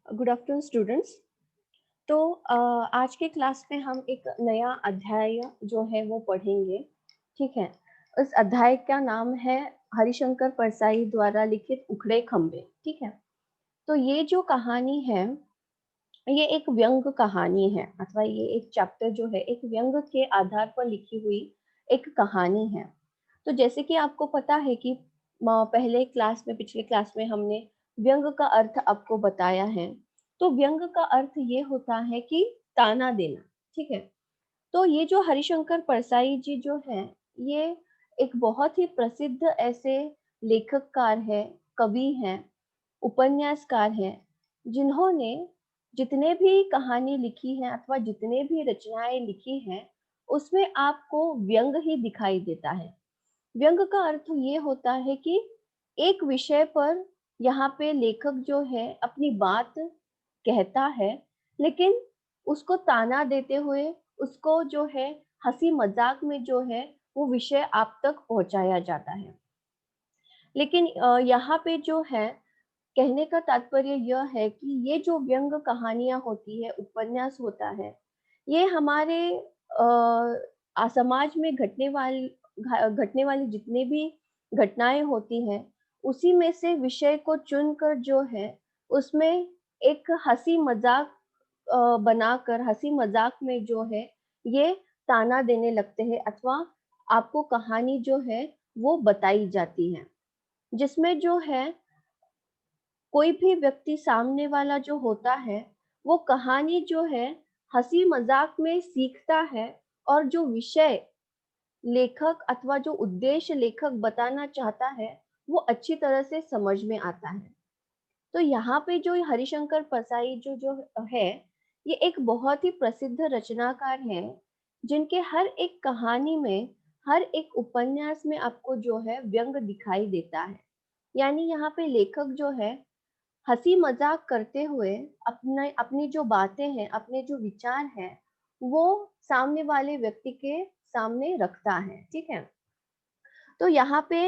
Good afternoon students. तो आज के क्लास में हम एक नया अध्याय जो है वो पढ़ेंगे। ठीक है। उस अध्याय का नाम है हरिशंकर परसाई द्वारा लिखित उखड़े खंबे। ठीक है। तो ये जो कहानी है ये एक व्यंग कहानी है अथवा ये एक चैप्टर जो है एक व्यंग के आधार पर लिखी हुई एक कहानी है। तो जैसे कि आपको पता है कि पहले क्लास में पिछले क्लास में हमने व्यंग का अर्थ आपको बताया है। तो व्यंग का अर्थ ये होता है कि ताना देना। ठीक है। तो ये जो हरिशंकर परसाई जी जो है ये एक बहुत ही प्रसिद्ध ऐसे लेखककार है, कवि हैं, उपन्यासकार हैं, जिन्होंने जितने भी कहानी लिखी है अथवा जितने भी रचनाएं लिखी हैं उसमें आपको व्यंग ही दिखाई देता है। व्यंग का अर्थ ये होता है कि एक विषय पर यहाँ पे लेखक जो है अपनी बात कहता है, लेकिन उसको ताना देते हुए उसको जो है हंसी मजाक में जो है वो विषय आप तक पहुंचाया जाता है। लेकिन यहाँ पे जो है कहने का तात्पर्य यह है कि ये जो व्यंग कहानियां होती है, उपन्यास होता है, ये हमारे समाज में घटने वाली जितने भी घटनाएं होती हैं, उसी में से विषय को चुनकर जो है उसमें एक हंसी मजाक बनाकर हंसी मजाक में जो है ये ताना देने लगते हैं अथवा आपको कहानी जो है वो बताई जाती है, जिसमें जो है कोई भी व्यक्ति सामने वाला जो होता है वो कहानी जो है हंसी मजाक में सीखता है और जो विषय लेखक अथवा जो उद्देश्य लेखक बताना चाहता है वो अच्छी तरह से समझ में आता है। तो यहाँ पे जो हरिशंकर परसाई जो जो है ये एक बहुत ही प्रसिद्ध रचनाकार हैं, जिनके हर एक कहानी में, हर एक उपन्यास में आपको जो है व्यंग दिखाई देता है। यानी यहाँ पे लेखक जो है हंसी मजाक करते हुए अपने अपनी जो बातें हैं, अपने जो विचार हैं, वो सामने वाले व्यक्ति के सामने रखता है। ठीक है। तो यहाँ पे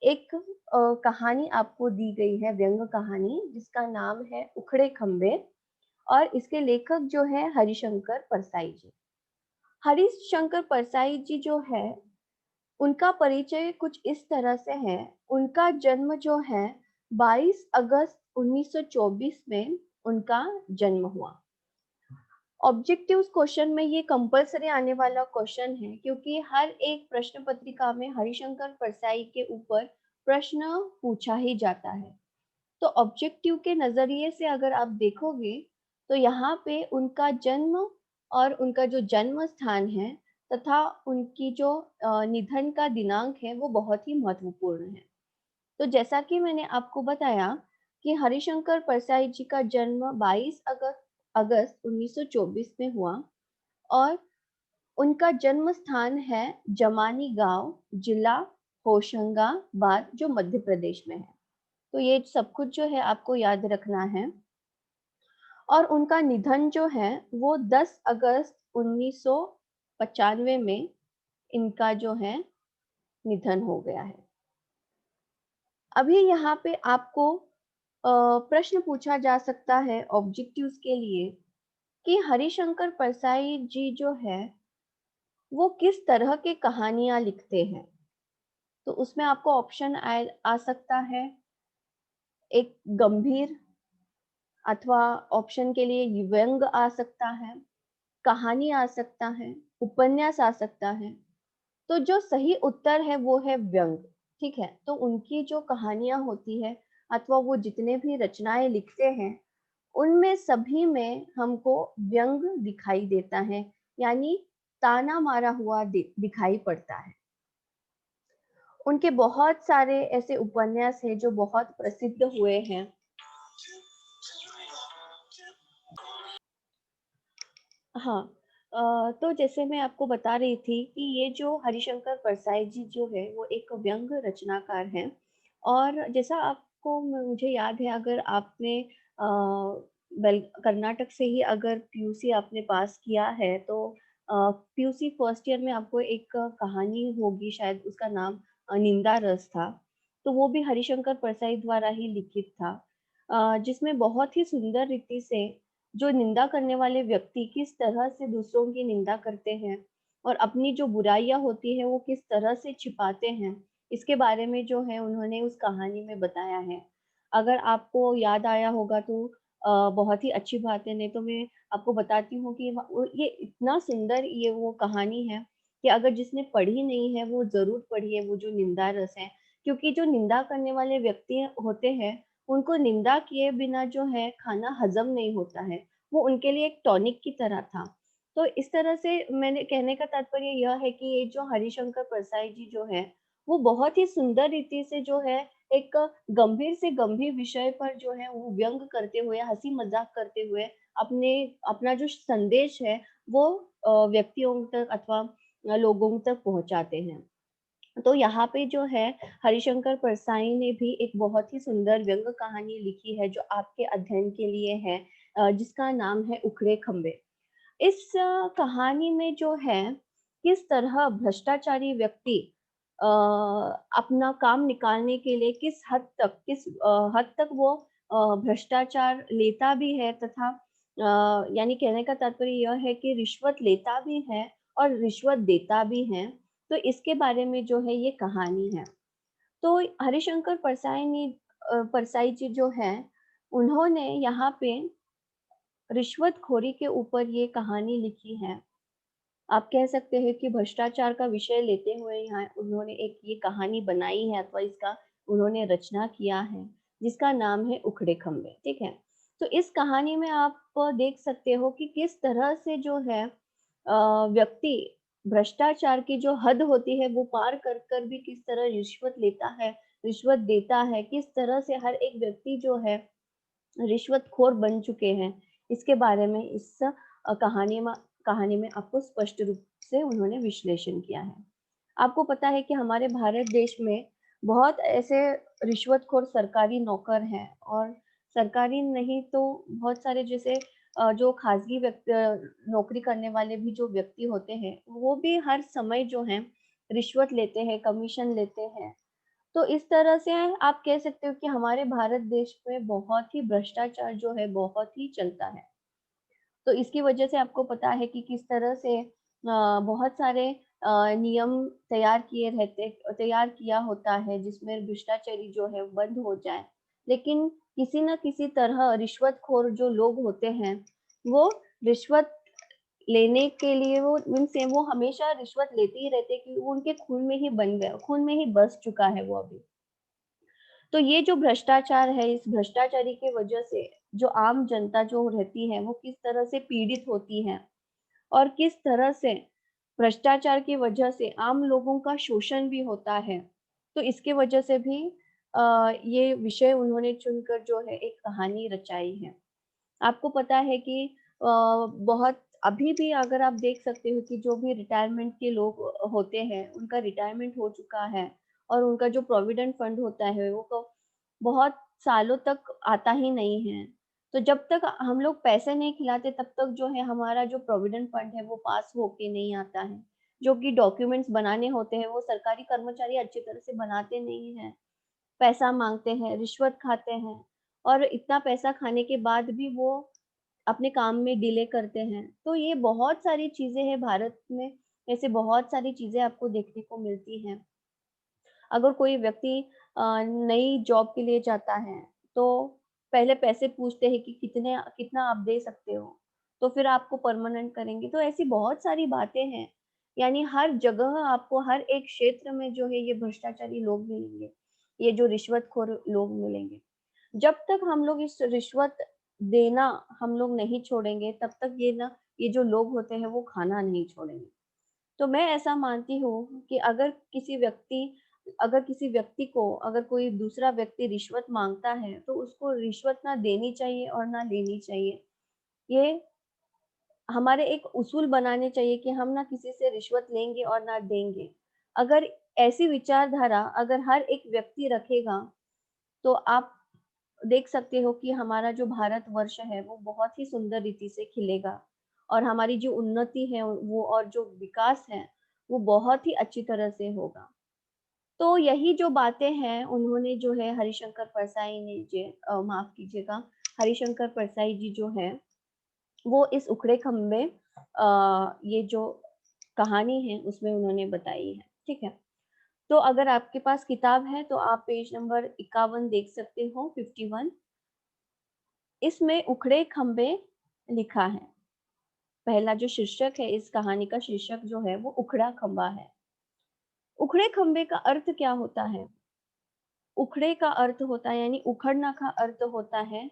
एक कहानी आपको दी गई है, व्यंग कहानी, जिसका नाम है उखड़े खंबे और इसके लेखक जो है हरिशंकर परसाई जी। हरिशंकर परसाई जी जो है उनका परिचय कुछ इस तरह से है। उनका जन्म जो है 22 अगस्त 1924 में उनका जन्म हुआ। ऑब्जेक्टिव क्वेश्चन में ये कंपलसरी आने वाला क्वेश्चन है, क्योंकि हर एक प्रश्न पत्रिका में हरिशंकर परसाई के ऊपर प्रश्न पूछा ही जाता है। तो ऑब्जेक्टिव के नजरिए से अगर आप देखोगे तो यहाँ पे उनका जन्म और उनका जो जन्म स्थान है तथा उनकी जो निधन का दिनांक है वो बहुत ही महत्वपूर्ण है। तो जैसा कि मैंने आपको बताया कि हरिशंकर परसाई जी का जन्म 22 अगस्त 1924 में हुआ और उनका जन्म स्थान है जमानी गांव, जिला होशंगाबाद, जो मध्य प्रदेश में है। तो ये सब कुछ जो है आपको याद रखना है। और उनका निधन जो है वो 10 अगस्त 1995 में इनका जो है निधन हो गया है। अभी यहाँ पे आपको प्रश्न पूछा जा सकता है ऑब्जेक्टिव्स के लिए कि हरिशंकर परसाई जी जो है वो किस तरह के कहानियां लिखते हैं। तो उसमें आपको ऑप्शन आ सकता है, एक गंभीर, अथवा ऑप्शन के लिए व्यंग आ सकता है, कहानी आ सकता है, उपन्यास आ सकता है। तो जो सही उत्तर है वो है व्यंग। ठीक है। तो उनकी जो कहानियां होती है अथवा वो जितने भी रचनाएं लिखते हैं उनमें सभी में हमको व्यंग दिखाई देता है, यानी ताना मारा हुआ दिखाई पड़ता है। उनके बहुत सारे ऐसे उपन्यास हैं जो बहुत प्रसिद्ध हुए हैं। हाँ। तो जैसे मैं आपको बता रही थी कि ये जो हरिशंकर परसाई जी जो है वो एक व्यंग रचनाकार हैं। और जैसा आपको मुझे याद है, अगर आपने कर्नाटक से ही अगर पीयूसी आपने पास किया है तो पीयूसी फर्स्ट ईयर में आपको एक कहानी होगी, शायद उसका नाम निंदा रस था। तो वो भी हरिशंकर परसाई द्वारा ही लिखित था। जिसमें बहुत ही सुंदर रीति से जो निंदा करने वाले व्यक्ति किस तरह से दूसरों की निंदा करते हैं और अपनी जो बुराइयाँ होती है वो किस तरह से छिपाते हैं, इसके बारे में जो है उन्होंने उस कहानी में बताया है। अगर आपको याद आया होगा तो बहुत ही अच्छी बात है, नहीं तो मैं आपको बताती हूँ कि ये इतना सुंदर ये वो कहानी है कि अगर जिसने पढ़ी नहीं है वो ज़रूर पढ़िए वो जो निंदा रस है। क्योंकि जो निंदा करने वाले व्यक्ति होते हैं, उनको निंदा किए बिना जो है खाना हज़म नहीं होता है। वो उनके लिए एक टॉनिक की तरह था। तो इस तरह से मैंने कहने का तात्पर्य यह है कि ये जो हरिशंकर परसाई जी जो है, वो बहुत ही सुंदर रीति से जो है एक गंभीर से गंभीर विषय पर जो है वो व्यंग करते हुए, हँसी-मज़ाक करते हुए अपने अपना जो संदेश है वो व्यक्तियों तक अथवा लोगों तक पहुँचाते हैं। तो यहाँ पे जो है हरिशंकर परसाई ने भी एक बहुत ही सुंदर व्यंग कहानी लिखी है जो आपके अध्ययन के लिए है, जिसका नाम है उखड़े खंबे। इस कहानी में जो है किस तरह भ्रष्टाचारी व्यक्ति अपना काम निकालने के लिए किस हद तक वो भ्रष्टाचार लेता भी है तथा यानी कहने का तात्पर्य यह है कि रिश्वत लेता भी है और रिश्वत देता भी है। तो इसके बारे में जो है ये कहानी है। तो हरिशंकर परसाई जी जो हैं, उन्होंने यहाँ पे रिश्वतखोरी के ऊपर ये कहानी लिखी है। आप कह सकते हैं कि भ्रष्टाचार का विषय लेते हुए यहाँ उन्होंने एक ये कहानी बनाई है अथवा इसका उन्होंने रचना किया है, जिसका नाम है उखड़े खंबे, ठीक है? तो इस कहानी में आप देख सकते हो कि किस तरह से जो है व्यक्ति भ्रष्टाचार की जो हद होती है वो पार कर भी किस तरह रिश्वत लेता है, रिश्वत देता है, किस तरह से हर एक व्यक्ति जो है रिश्वतखोर बन चुके हैं, इसके बारे में इस कहानी में आपको स्पष्ट रूप से उन्होंने विश्लेषण किया है। आपको पता है कि हमारे भारत देश में बहुत ऐसे रिश्वतखोर सरकारी नौकर हैं और सरकारी नहीं तो बहुत सारे जैसे जो खासगी नौकरी करने वाले भी जो व्यक्ति होते हैं, वो भी हर समय जो है रिश्वत लेते हैं, कमीशन लेते हैं। तो इस तरह से आप कह सकते हो कि हमारे भारत देश में बहुत ही भ्रष्टाचार जो है बहुत ही चलता है। तो इसकी वजह से आपको पता है कि किस तरह से बहुत सारे नियम तैयार किया होता है जिसमें भ्रष्टाचारी जो है बंद हो जाए। लेकिन किसी न किसी तरह रिश्वतखोर जो लोग होते हैं, वो रिश्वत लेने के लिए वो उनसे वो हमेशा रिश्वत लेते ही रहते हैं कि वो उनके खून में ही बन गया खून में ही बस चुका है वो अभी। तो ये जो भ्रष्टाचार है, इस भ्रष्टाचारी की वजह से जो आम जनता जो रहती है, वो किस तरह से पीड़ित होती है और किस तरह से भ्रष्टाचार की वजह से आम लोगों का शोषण भी होता है। तो इसकी वजह से भी ये विषय उन्होंने चुनकर जो है एक कहानी रचाई है। आपको पता है कि बहुत अभी भी अगर आप देख सकते हो कि जो भी रिटायरमेंट के लोग होते हैं, उनका रिटायरमेंट हो चुका है और उनका जो प्रोविडेंट फंड होता है, वो बहुत सालों तक आता ही नहीं है। तो जब तक हम लोग पैसे नहीं खिलाते, तब तक जो है हमारा जो प्रोविडेंट फंड है, वो पास होके नहीं आता है। जो कि डॉक्यूमेंट्स बनाने होते हैं, वो सरकारी कर्मचारी अच्छी तरह से बनाते नहीं हैं। पैसा माँगते हैं, रिश्वत खाते हैं और इतना पैसा खाने के बाद भी वो अपने काम में डिले करते हैं। तो ये बहुत सारी चीज़ें हैं भारत में, ऐसे बहुत सारी चीज़ें आपको देखने को मिलती हैं। अगर कोई व्यक्ति नई जॉब के लिए जाता है, तो पहले पैसे पूछते हैं कि कितना आप दे सकते हो, तो फिर आपको परमानेंट करेंगे। तो ऐसी बहुत सारी बातें हैं, यानी हर जगह आपको हर एक क्षेत्र में जो है ये भ्रष्टाचारी लोग मिलेंगे, ये जो रिश्वतखोर लोग मिलेंगे। जब तक हम लोग इस रिश्वत देना हम लोग नहीं छोड़ेंगे, तब तक ये जो लोग होते हैं वो खाना नहीं छोड़ेंगे। तो मैं ऐसा मानती हूँ कि अगर किसी व्यक्ति को अगर कोई दूसरा व्यक्ति रिश्वत माँगता है, तो उसको रिश्वत ना देनी चाहिए और ना लेनी चाहिए। ये हमारे एक उसूल बनाने चाहिए कि हम ना किसी से रिश्वत लेंगे और ना देंगे। अगर ऐसी विचारधारा अगर हर एक व्यक्ति रखेगा, तो आप देख सकते हो कि हमारा जो भारतवर्ष है, वो बहुत ही सुंदर रीति से खिलेगा और हमारी जो उन्नति है वो और जो विकास है, वो बहुत ही अच्छी तरह से होगा। तो यही जो बातें हैं उन्होंने जो है हरिशंकर परसाई ने माफ कीजिएगा, हरिशंकर परसाई जी जो है वो इस उखड़े खम्बे ये जो कहानी है उसमें उन्होंने बताई है। ठीक है, तो अगर आपके पास किताब है तो आप पेज नंबर 51 देख सकते हो, 51। इसमें उखड़े खम्बे लिखा है। पहला जो शीर्षक है इस कहानी का शीर्षक जो है वो उखड़ा खंबा है। उखड़े खंबे का अर्थ क्या होता है? उखड़े का अर्थ होता है यानी उखड़ना का अर्थ होता है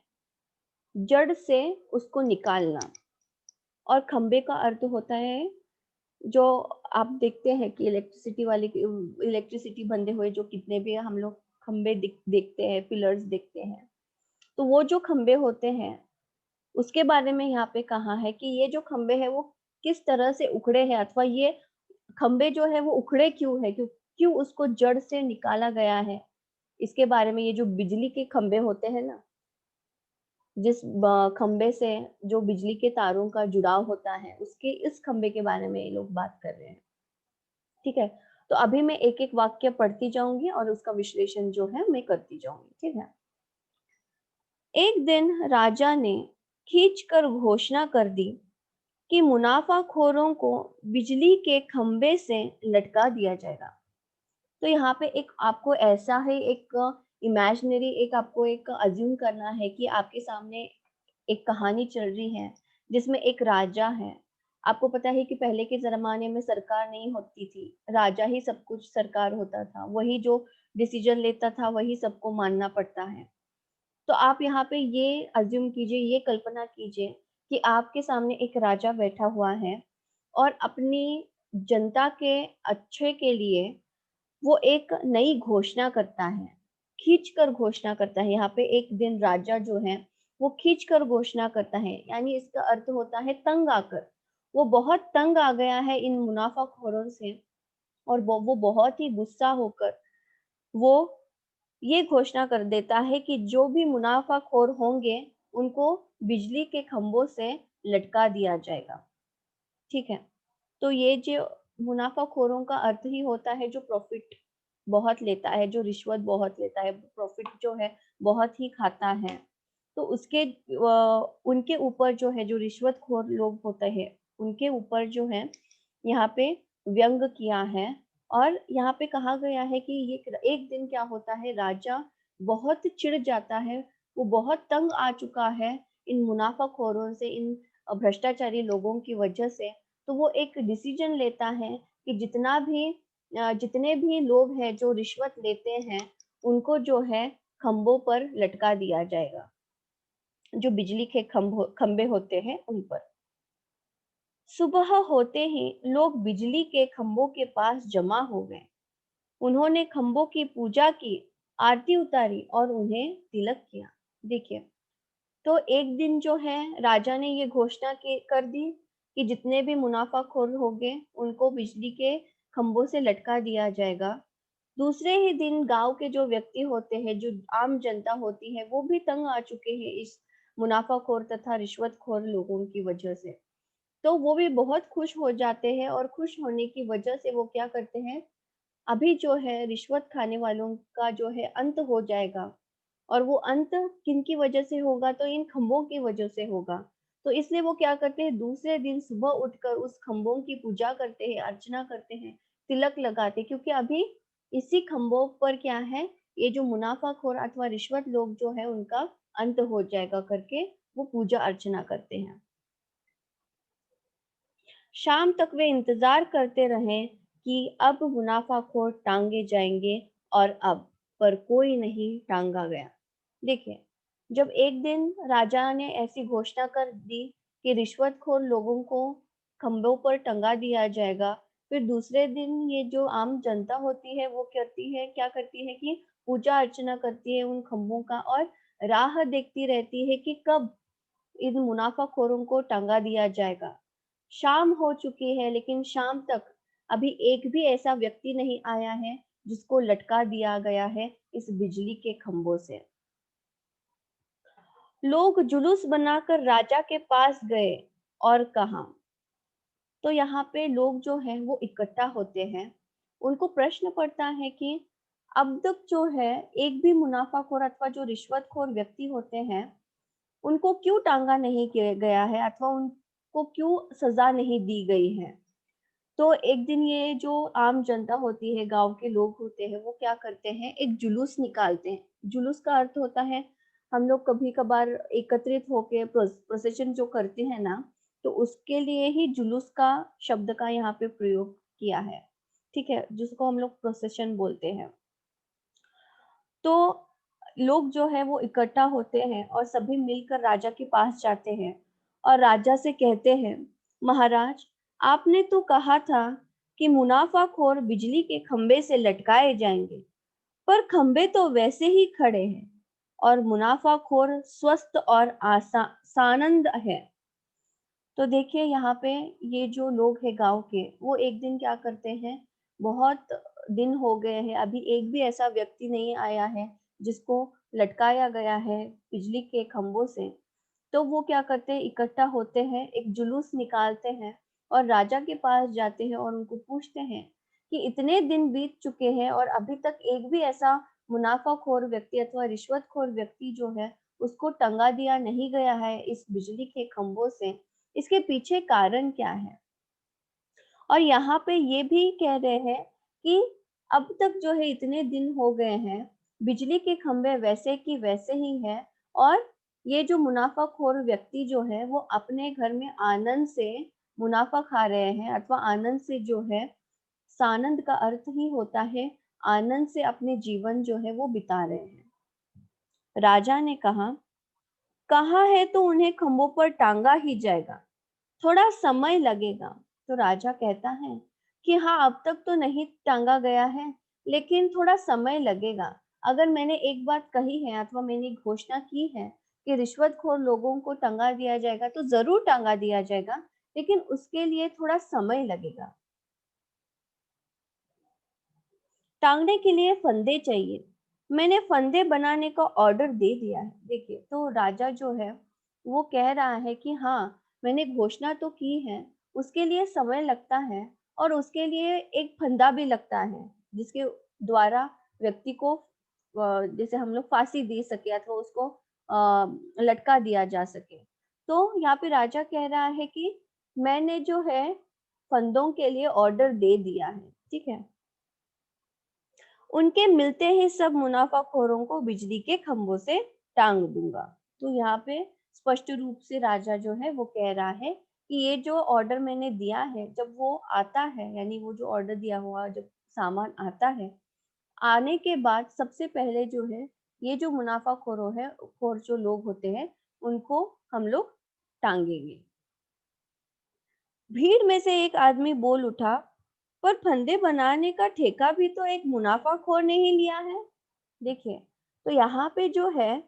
जड़ से उसको निकालना, और खंबे का अर्थ होता है जो आप देखते हैं कि इलेक्ट्रिसिटी बंधे हुए जो कितने भी हम लोग खंबे देखते हैं, पिलर्स देखते हैं, तो वो जो खंबे होते हैं उसके बारे में यहाँ पे कहा है कि ये जो खंबे हैं वो किस तरह से उखड़े हैं, अथवा ये खंबे जो है वो उखड़े क्यों है, क्यों उसको जड़ से निकाला गया है, इसके बारे में। ये जो बिजली के खंबे होते हैं ना, जिस खंबे से जो बिजली के तारों का जुड़ाव होता है, उसके इस खंबे के बारे में ये लोग बात कर रहे हैं। ठीक है, तो अभी मैं एक एक वाक्य पढ़ती जाऊंगी और उसका विश्लेषण जो है मैं करती जाऊंगी। ठीक है, एक दिन राजा ने खींचकर घोषणा कर दी कि मुनाफाखोरों को बिजली के खंबे से लटका दिया जाएगा। तो यहाँ पे एक आपको ऐसा है, एक इमेजिनरी, एक आपको एक अज्यूम करना है कि आपके सामने एक कहानी चल रही है जिसमें एक राजा है। आपको पता है कि पहले के ज़माने में सरकार नहीं होती थी, राजा ही सब कुछ सरकार होता था, वही जो डिसीजन लेता था वही सबको मानना पड़ता है। तो आप यहाँ पे ये अज्यूम कीजिए, ये कल्पना कीजिए कि आपके सामने एक राजा बैठा हुआ है और अपनी जनता के अच्छे के लिए वो एक नई घोषणा करता है, खींचकर घोषणा करता है। यहाँ पे एक दिन राजा जो है वो खींचकर घोषणा करता है, यानी इसका अर्थ होता है तंग आकर। वो बहुत तंग आ गया है इन मुनाफाखोरों से, और वो बहुत ही गुस्सा होकर वो ये घोषणा कर देता है कि जो भी मुनाफाखोर होंगे उनको बिजली के खंभों से लटका दिया जाएगा। ठीक है, तो ये जो मुनाफाखोरों का अर्थ ही होता है जो प्रॉफिट बहुत लेता है, जो रिश्वत बहुत लेता है, प्रॉफिट जो है बहुत ही खाता है। तो उनके ऊपर जो है, जो रिश्वतखोर लोग होते हैं उनके ऊपर जो है यहाँ पे व्यंग किया है। और यहाँ पे कहा गया है कि ये एक दिन क्या होता है, राजा बहुत चिढ़ जाता है, वो बहुत तंग आ चुका है इन मुनाफाखोरों से, इन भ्रष्टाचारी लोगों की वजह से। तो वो एक डिसीजन लेता है कि जितने भी लोग हैं जो रिश्वत लेते हैं उनको जो है खंभों पर लटका दिया जाएगा, जो बिजली के खंबे होते हैं उन पर। सुबह होते ही लोग बिजली के खंभों के पास जमा हो गए। उन्होंने खंभों की पूजा की, आरती उतारी और उन्हें तिलक किया। देखिए, तो एक दिन जो है राजा ने ये घोषणा कर दी कि जितने भी मुनाफाखोर होंगे उनको बिजली के खंभों से लटका दिया जाएगा। दूसरे ही दिन गांव के जो व्यक्ति होते हैं, जो आम जनता होती है, वो भी तंग आ चुके हैं इस मुनाफाखोर तथा रिश्वतखोर लोगों की वजह से। तो वो भी बहुत खुश हो जाते हैं, और खुश होने की वजह से वो क्या करते हैं, अभी जो है रिश्वत खाने वालों का जो है अंत हो जाएगा। और वो अंत किनकी वजह से होगा, तो इन खंभों की वजह से होगा। तो इसलिए वो क्या करते हैं, दूसरे दिन सुबह उठकर उस खंभों की पूजा करते हैं, अर्चना करते हैं, तिलक लगाते हैं, क्योंकि अभी इसी खंभों पर क्या है, ये जो मुनाफाखोर अथवा रिश्वत लोग जो है उनका अंत हो जाएगा करके वो पूजा अर्चना करते हैं। शाम तक वे इंतजार करते रहे कि अब मुनाफाखोर टांगे जाएंगे, और अब पर कोई नहीं टांगा गया। देखिए, जब एक दिन राजा ने ऐसी घोषणा कर दी कि रिश्वतखोर लोगों को खंभों पर टंगा दिया जाएगा, फिर दूसरे दिन ये जो आम जनता होती है वो क्या करती है कि पूजा अर्चना करती है उन खंभों का, और राह देखती रहती है कि कब इन मुनाफाखोरों को टांगा दिया जाएगा। शाम हो चुकी है लेकिन शाम तक अभी एक भी ऐसा व्यक्ति नहीं आया है जिसको लटका दिया गया है इस बिजली के खंभों से। लोग जुलूस बनाकर राजा के पास गए और कहा, तो यहाँ पे लोग जो हैं वो इकट्ठा होते हैं। उनको प्रश्न पड़ता है कि अब तक जो है एक भी मुनाफाखोर अथवा जो रिश्वतखोर व्यक्ति होते हैं, उनको क्यों टांगा नहीं किया गया है अथवा उनको क्यों सजा नहीं दी गई है। तो एक दिन ये जो आम जनता होती है, गाँव के लोग होते हैं, वो क्या करते हैं, एक जुलूस निकालते हैं। जुलूस का अर्थ होता है, हम लोग कभी-कभार एकत्रित होके प्रोसेशन जो करते हैं ना, तो उसके लिए ही जुलूस का शब्द का यहाँ पे प्रयोग किया है। ठीक है? जिसको हम लोग प्रोसेशन बोलते हैं। तो लोग जो है वो इकट्ठा होते हैं और सभी मिलकर राजा के पास जाते हैं और राजा से कहते हैं, महाराज, आपने तो कहा था कि मुनाफाखोर बिजली के खंबे से लटकाए जाएंगे, पर खंबे तो वैसे ही खड़े हैं और मुनाफाखोर स्वस्थ और सानंद है। तो देखिए यहाँ पे ये जो लोग हैं गाँव के, वो एक दिन क्या करते हैं, बहुत दिन हो गए हैं, अभी एक भी ऐसा व्यक्ति नहीं आया है, जिसको लटकाया गया है बिजली के खंभों से। तो वो क्या करते हैं, इकट्ठा होते हैं, एक जुलूस निकालते हैं और राजा के पास जाते हैं और उनको पूछते हैं कि इतने दिन बीत चुके हैं और अभी तक एक भी ऐसा मुनाफाखोर व्यक्ति अथवा रिश्वतखोर व्यक्ति जो है, उसको टंगा दिया नहीं गया है इस बिजली के खंभों से। इसके पीछे कारण क्या है? और यहाँ पे ये भी कह रहे हैं कि अब तक जो है इतने दिन हो गए हैं, बिजली के खंभे वैसे की वैसे ही हैं और ये जो मुनाफाखोर व्यक्ति जो है वो अपने घर में आनंद से मुनाफा खा रहे हैं अथवा आनंद से जो है, सानंद का अर्थ ही होता है आनंद से अपने जीवन जो है वो बिता रहे हैं। राजा ने कहा, कहा है तो उन्हें खंभों पर टांगा ही जाएगा, थोड़ा समय लगेगा। तो राजा कहता है कि हाँ, अब तक तो नहीं टांगा गया है, लेकिन थोड़ा समय लगेगा। अगर मैंने एक बात कही है अथवा मैंने घोषणा की है कि रिश्वतखोर लोगों को टंगा दिया जाएगा, तो जरूर टांगा दिया जाएगा, लेकिन उसके लिए थोड़ा समय लगेगा। टांगने के लिए फंदे चाहिए, मैंने फंदे बनाने का ऑर्डर दे दिया है। देखिए, तो राजा जो है वो कह रहा है कि हाँ, मैंने घोषणा तो की है, उसके लिए समय लगता है और उसके लिए एक फंदा भी लगता है, जिसके द्वारा व्यक्ति को जैसे हम लोग फांसी दे सके अथवा उसको लटका दिया जा सके। तो यहाँ पे राजा कह रहा है कि मैंने जो है फंदों के लिए ऑर्डर दे दिया है। ठीक है? उनके मिलते ही सब मुनाफाखोरों को बिजली के खंभों से टांग दूंगा। तो यहाँ पे स्पष्ट रूप से राजा जो है वो कह रहा है कि ये जो ऑर्डर मैंने दिया है, जब वो आता है, यानी वो जो ऑर्डर दिया हुआ जब सामान आता है, आने के बाद सबसे पहले जो है ये जो मुनाफाखोरों है खोर जो लोग होते हैं, उनको हम लोग टांगेंगे। भीड़ में से एक आदमी बोल उठा, पर फंदे बनाने का ठेका भी तो एक मुनाफाखोर ने ही लिया है। देखिए, तो यहाँ पे जो है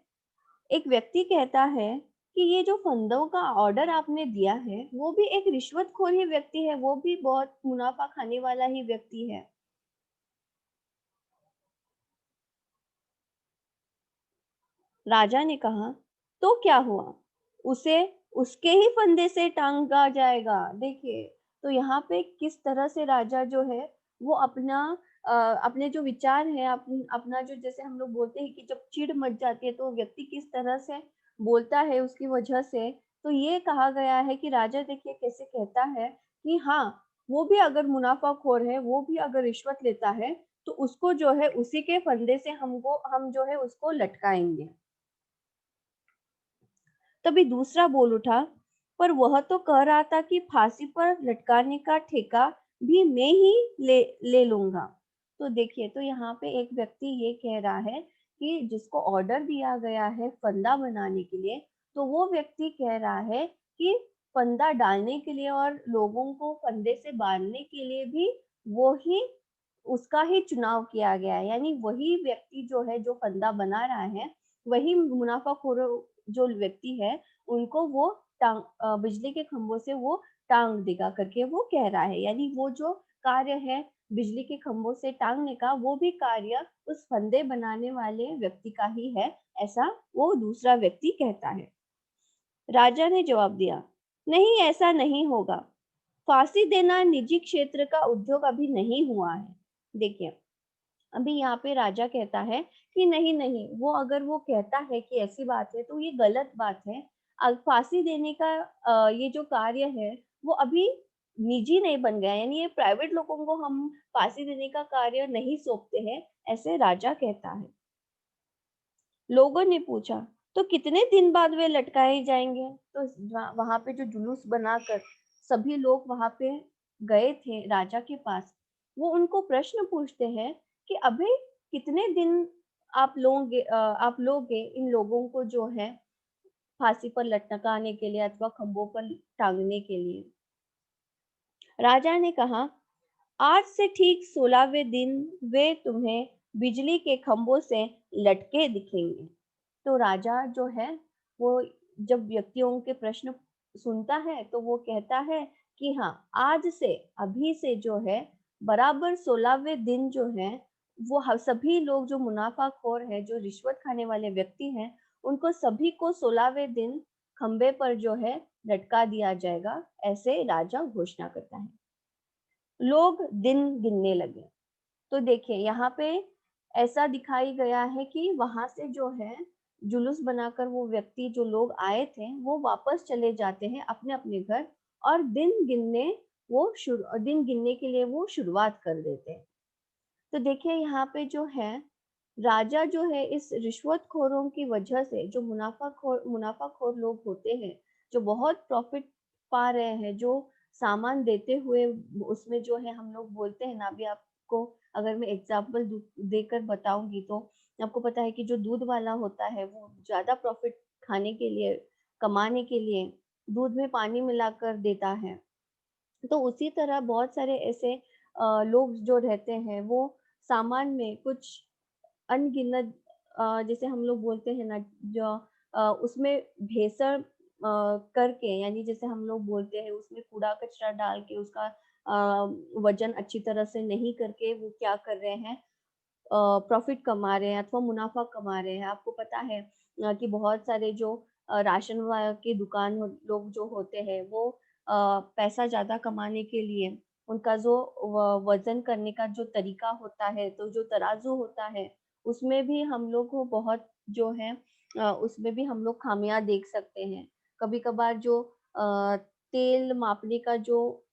एक व्यक्ति कहता है कि ये जो फंदों का ऑर्डर आपने दिया है, वो भी एक रिश्वतखोर ही व्यक्ति है, वो भी बहुत मुनाफा खाने वाला ही व्यक्ति है। राजा ने कहा, तो क्या हुआ, उसे उसके ही फंदे से टांगा जाएगा। देखिए, तो यहाँ पे किस तरह से राजा जो है वो अपने जो विचार है, अपना जो, जैसे हम लोग बोलते हैं कि जब चिढ़ मच जाती है तो व्यक्ति किस तरह से बोलता है उसकी वजह से। तो ये कहा गया है कि राजा देखिए कैसे कहता है कि हाँ, वो भी अगर मुनाफाखोर है, वो भी अगर रिश्वत लेता है, तो उसको जो है उसी के फंदे से हम जो है उसको लटकाएंगे। तभी दूसरा बोल उठा, पर वह तो कह रहा था कि फांसी पर लटकाने का ठेका भी मैं ही ले लूंगा। तो देखिए, तो यहाँ पे एक व्यक्ति ये कह रहा है कि जिसको ऑर्डर दिया गया है फंदा बनाने के लिए, तो वो व्यक्ति कह रहा है कि फंदा डालने के लिए और लोगों को फंदे से बांधने के लिए भी वो ही उसका ही चुनाव किया गया है, यानी वही व्यक्ति जो है जो फंदा बना रहा है, वही मुनाफाखोर जो व्यक्ति है, उनको वो बिजली के खंभों से वो टांग देगा करके वो कह रहा है। यानी वो जो कार्य है बिजली के खंभों से टांगने का, वो भी कार्य उस फंदे बनाने वाले व्यक्ति का ही है, ऐसा वो दूसरा व्यक्ति कहता है। राजा ने जवाब दिया, नहीं, ऐसा नहीं होगा, फांसी देना निजी क्षेत्र का उद्योग अभी नहीं हुआ है। देखिए, अभी यहाँ पे राजा कहता है कि नहीं नहीं, वो अगर वो कहता है कि ऐसी बात है तो ये गलत बात है। फांसी देने का ये जो कार्य है वो अभी निजी नहीं बन गया, यानी ये प्राइवेट लोगों को हम फांसी देने का कार्य नहीं सौंपते हैं, ऐसे राजा कहता है। लोगों ने पूछा, तो कितने दिन बाद वे लटकाए जाएंगे? तो वहां पे जो जुलूस बनाकर सभी लोग वहां पे गए थे राजा के पास, वो उनको प्रश्न पूछते हैं कि अबे कितने दिन आप लोगे इन लोगों को जो है फांसी पर लटकाने के लिए अथवा खंभों पर टांगने के लिए। राजा ने कहा, आज से ठीक 16वें दिन वे तुम्हें बिजली के खंभों से लटके दिखेंगे। तो राजा जो है वो जब व्यक्तियों के प्रश्न सुनता है तो वो कहता है कि हाँ, आज से अभी से जो है बराबर 16वें दिन जो है वो सभी लोग जो मुनाफाखोर है, जो रिश्वत खाने वाले व्यक्ति हैं, उनको सभी को 16वें दिन खंबे पर जो है लटका दिया जाएगा, ऐसे राजा घोषणा करता है। लोग दिन गिनने लगे। तो देखिए यहाँ पे ऐसा दिखाई गया है कि वहां से जो है जुलूस बनाकर वो व्यक्ति जो लोग आए थे वो वापस चले जाते हैं अपने अपने घर, और दिन गिनने के लिए वो शुरुआत कर देते हैं। तो देखिए यहाँ पे जो है राजा जो है इस रिश्वतखोरों की वजह से, जो मुनाफाखोर लोग होते हैं, जो बहुत प्रॉफिट पा रहे हैं, जो सामान देते हुए उसमें जो है हम लोग बोलते हैं ना, अभी आपको अगर मैं एग्जाम्पल देकर बताऊंगी तो आपको पता है कि जो दूध वाला होता है वो ज्यादा प्रॉफिट खाने के लिए, कमाने के लिए दूध में पानी मिलाकर देता है। तो उसी तरह बहुत सारे ऐसे लोग जो रहते हैं वो सामान में कुछ अनगिनत जैसे हम लोग बोलते हैं ना, जो उसमें भेसड़ करके, यानी जैसे हम लोग बोलते हैं उसमें कूड़ा कचरा डाल के उसका वजन अच्छी तरह से नहीं करके वो क्या कर रहे हैं, प्रॉफिट कमा रहे हैं अथवा मुनाफा कमा रहे हैं। आपको पता है कि बहुत सारे जो राशन की लोग जो होते हैं वो पैसा ज्यादा कमाने के लिए उनका जो वजन करने का जो तरीका होता है, तो जो तराजू होता है उसमें भी हम लोग को बहुत जो है उसमें भी हम लोग खामियां देख सकते हैं। कभी कभार जो तेल मापने का जो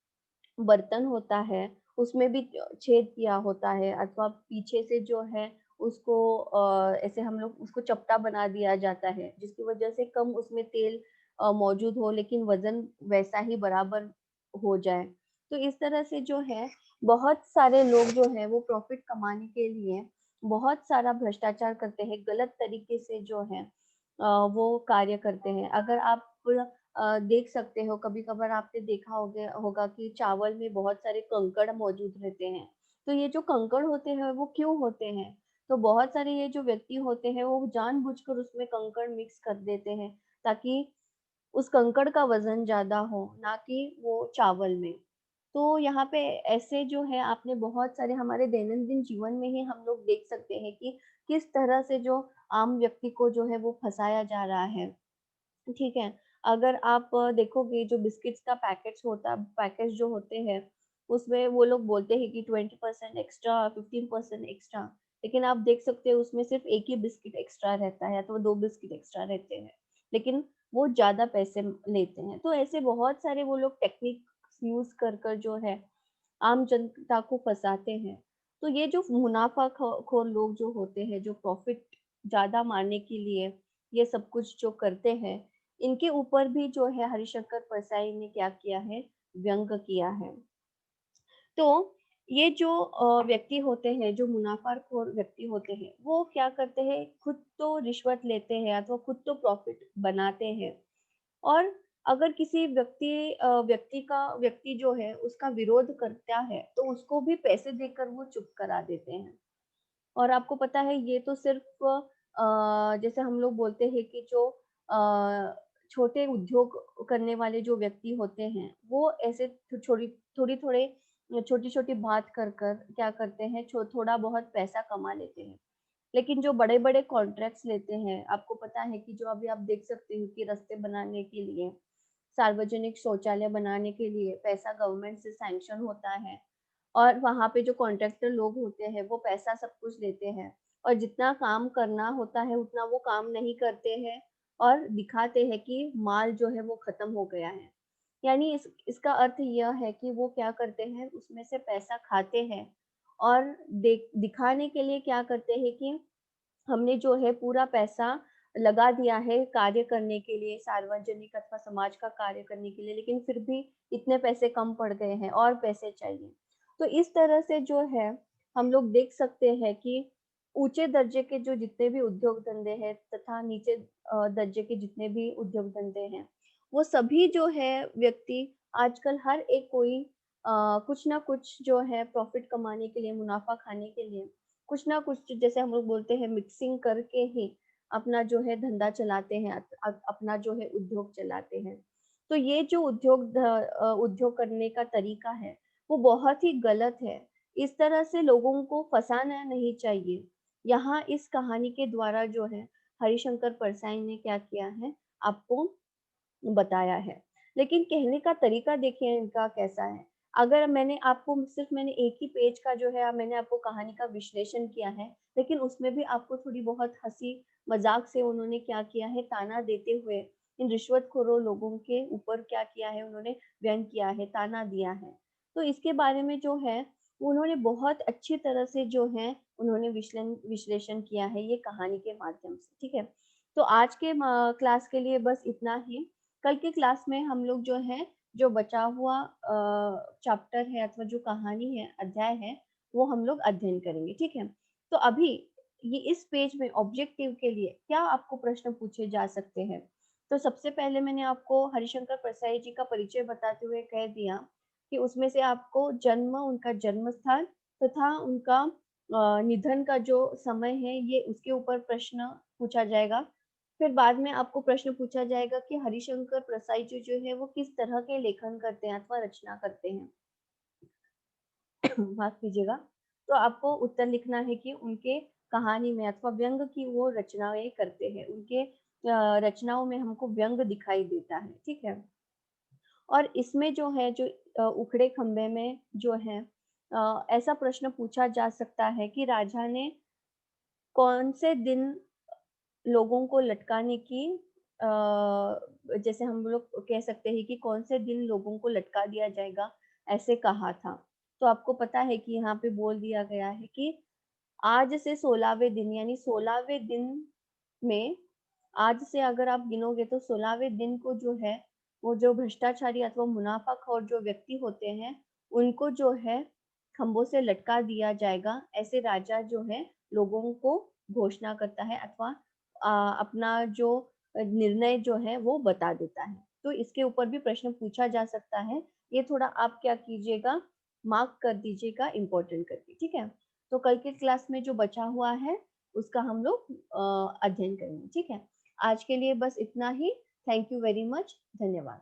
बर्तन होता है उसमें भी छेद किया होता है, अथवा पीछे से जो है उसको ऐसे हम लोग उसको चपटा बना दिया जाता है जिसकी वजह से कम उसमें तेल मौजूद हो लेकिन वजन वैसा ही बराबर हो जाए। तो इस तरह से जो है बहुत सारे लोग जो है वो प्रॉफिट कमाने के लिए बहुत सारा भ्रष्टाचार करते हैं, गलत तरीके से जो है वो कार्य करते हैं। अगर आप देख सकते हो, कभी-कभार आपने देखा होगा कि चावल में बहुत सारे कंकड़ मौजूद रहते हैं। तो ये जो कंकड़ होते हैं वो क्यों होते हैं? तो बहुत सारे ये जो व्यक्ति होते हैं वो जानबूझकर उसमें कंकड़ मिक्स कर देते हैं ताकि उस कंकड़ का वज़न ज़्यादा हो, ना कि वो चावल में। तो यहाँ पे ऐसे जो है आपने बहुत सारे हमारे दैनंदिन जीवन में ही हम लोग देख सकते हैं कि किस तरह से जो आम व्यक्ति को जो है वो फँसाया जा रहा है। ठीक है। अगर आप देखोगे जो बिस्किट्स का पैकेट्स जो होते हैं, उसमें वो लोग बोलते हैं कि 20% एक्स्ट्रा, 15% एक्स्ट्रा, लेकिन आप देख सकते हो उसमें सिर्फ 1 ही बिस्किट एक्स्ट्रा रहता है, तो 2 बिस्किट एक्स्ट्रा रहते हैं, लेकिन वो ज़्यादा पैसे लेते हैं। तो ऐसे बहुत सारे वो लोग टेक्निक्स यूज़ कर जो है, आम जनता को फँसाते हैं। तो ये जो मुनाफ़ा खोर लोग जो होते हैं, जो प्रॉफ़िट ज़्यादा मारने के लिए ये सब कुछ जो करते हैं, इनके ऊपर भी जो है हरिशंकर परसाई ने क्या किया है, व्यंग किया है। तो ये जो व्यक्ति होते हैं, जो मुनाफ़ाखोर व्यक्ति होते हैं, वो क्या करते हैं, खुद तो रिश्वत लेते हैं अथवा खुद तो प्रॉफ़िट बनाते हैं, और अगर किसी व्यक्ति जो है उसका विरोध करता है, तो उसको भी पैसे देकर वो चुप करा देते हैं। और आपको पता है ये तो सिर्फ जैसे हम लोग बोलते हैं कि जो छोटे उद्योग करने वाले जो व्यक्ति होते हैं, वो ऐसे छोटी-छोटी बात कर क्या करते हैं, थोड़ा बहुत पैसा कमा लेते हैं। लेकिन जो बड़े-बड़े कॉन्ट्रैक्ट्स लेते हैं, आपको पता है कि जो अभी आप देख सकते हो कि रास्ते बनाने के लिए, सार्वजनिक शौचालय बनाने के लिए पैसा गवर्नमेंट से सैंक्शन होता है, और वहाँ पे जो कॉन्ट्रैक्टर लोग होते हैं वो पैसा सब कुछ लेते हैं और जितना काम करना होता है उतना वो काम नहीं करते हैं और दिखाते हैं कि माल जो है वो खत्म हो गया है। यानी इसका अर्थ यह है कि वो क्या करते हैं, उसमें से पैसा खाते हैं और दिखाने के लिए क्या करते हैं कि हमने जो है पूरा पैसा लगा दिया है कार्य करने के लिए, सार्वजनिक अथवा समाज का कार्य करने के लिए, लेकिन फिर भी इतने पैसे कम पड़ गए हैं और पैसे चाहिए। तो इस तरह से जो है हम लोग देख सकते हैं कि ऊँचे दर्जे के जो जितने भी उद्योग धंधे हैं तथा नीचे दर्जे के जितने भी उद्योग धंधे हैं, वो सभी जो है व्यक्ति आजकल हर एक कोई कुछ ना कुछ जो है प्रॉफ़िट कमाने के लिए, मुनाफ़ा खाने के लिए कुछ ना कुछ जैसे हम लोग बोलते हैं मिक्सिंग करके ही अपना जो है धंधा चलाते हैं, अपना जो है उद्योग चलाते हैं। तो ये जो उद्योग करने का तरीका है, वो बहुत ही गलत है। इस तरह से लोगों को फँसाना नहीं चाहिए। यहाँ इस कहानी के द्वारा जो है हरिशंकर परसाई ने क्या किया है, आपको बताया है। लेकिन कहने का तरीका देखिए इनका कैसा है। अगर मैंने एक ही पेज का जो है मैंने आपको कहानी का विश्लेषण किया है, लेकिन उसमें भी आपको थोड़ी बहुत हँसी-मज़ाक से उन्होंने क्या किया है, ताना देते हुए इन रिश्वतखोरों लोगों के ऊपर क्या किया है, उन्होंने व्यंग किया है, ताना दिया है। तो इसके बारे में जो है, उन्होंने बहुत अच्छी तरह से जो है, उन्होंने विश्लेषण किया है ये कहानी के माध्यम से, ठीक है? तो आज के क्लास के लिए बस इतना ही। कल की क्लास में हम लोग जो है, जो बचा हुआ चैप्टर है अथवा जो कहानी है, अध्याय है, वो हम लोग अध्ययन करेंगे, ठीक है? तो अभी ये इस पेज में ऑब्जेक्टिव के लिए क्या आपको प्रश्न पूछे जा सकते हैं? तो सबसे पहले मैंने आपको हरिशंकर परसाई जी का परिचय बताते हुए कह दिया कि उसमें से आपको उनका जन्म स्थान तथा उनका निधन का जो समय है, ये उसके ऊपर प्रश्न पूछा जाएगा। फिर बाद में आपको प्रश्न पूछा जाएगा कि हरिशंकर प्रसाई जी जो है वो किस तरह के लेखन करते हैं अथवा रचना करते हैं। माफ कीजिएगा। तो आपको उत्तर लिखना है कि उनके कहानी में अथवा व्यंग की वो रचनाएँ करते हैं। उनके रचनाओं में हमको व्यंग दिखाई देता है, ठीक है? और इसमें जो है उखड़े खंभे में जो है ऐसा प्रश्न पूछा जा सकता है कि राजा ने कौन से दिन लोगों को लटकाने की जैसे हम लोग कह सकते हैं कि कौन से दिन लोगों को लटका दिया जाएगा, ऐसे कहा था। तो आपको पता है कि यहाँ पे बोल दिया गया है कि आज से 16वें दिन यानी 16वें दिन में आज से अगर आप गिनोगे तो 16वें दिन को जो है, वो जो भ्रष्टाचारी अथवा मुनाफ़ाखोर जो व्यक्ति होते हैं, उनको जो है खंभों से लटका दिया जाएगा। ऐसे राजा जो है लोगों को घोषणा करता है अथवा अपना जो निर्णय जो है वो बता देता है। तो इसके ऊपर भी प्रश्न पूछा जा सकता है। ये थोड़ा आप क्या कीजिएगा, मार्क कर दीजिएगा इम्पोर्टेंट करके, ठीक है? तो कल के क्लास में जो बचा हुआ है, उसका हम लोग अध्ययन करेंगे, ठीक है? आज के लिए बस इतना ही। Thank you very much. धन्यवाद।